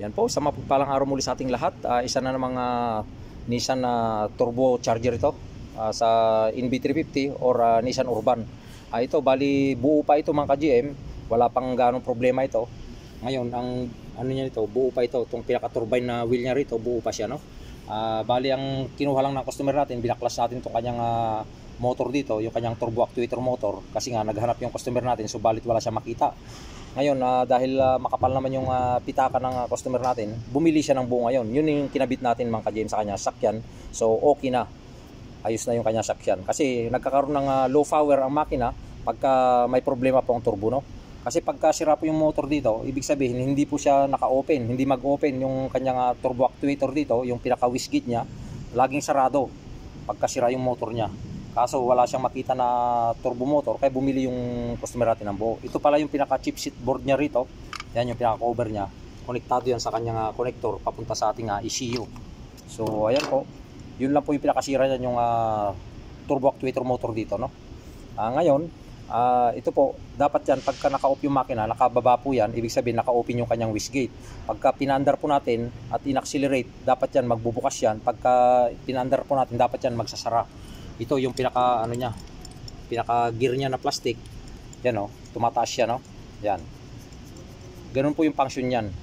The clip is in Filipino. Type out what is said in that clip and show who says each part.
Speaker 1: Yan po, sa mapagpalang araw muli sa ating lahat. Isa na ng mga Nissan turbo charger ito sa NB350 or Nissan Urban. Ito bali buo pa ito mga ka-GM, wala pang ganong problema ito. Ngayon ang ano niya ito, buo pa ito, itong pinaka-turbine na wheel niya rito, buo pa siya, no. Bali ang kinuha lang ng customer natin, binaklas natin itong kanyang motor dito, yung kanyang turbo actuator motor, kasi nga naghanap yung customer natin, subalit wala siya makita. Ngayon dahil makapal naman yung pitaka ng customer natin, bumili siya ng buo ngayon. Yun yung kinabit natin mga ka-GM sa kanya sakyan. So okay na, ayos na yung kanya sakyan, kasi nagkakaroon ng low power ang makina pagka may problema po ang turbo, no. Kasi pagka sira po yung motor dito, ibig sabihin hindi po siya naka-open, hindi mag-open yung kanyang turbo actuator dito, yung pinaka wastegate niya, laging sarado pagka sira yung motor niya. Kaso wala siyang makita na turbo motor, kaya bumili yung customer natin ng buo. Ito pala yung pinaka chipset board niya rito. Yan yung pinaka cover niya. Konektado yan sa kanyang connector papunta sa ating ECU. So ayan po. Yun lang po yung pinakasira niyan, yung turbo actuator motor dito, no. Ngayon, ito po, dapat yan pagka naka-off yung makina, nakababa po yan, ibig sabihin naka-open yung kanyang wastegate. Pagka pinandar po natin at in-accelerate, dapat yan magbubukas yan. Pagka pinandar po natin, dapat yan magsasara. Ito yung pinaka ano niya, pinaka gear niya na plastic. Yan, oh, tumataas siya, no. Yan. Ganun po yung function niyan.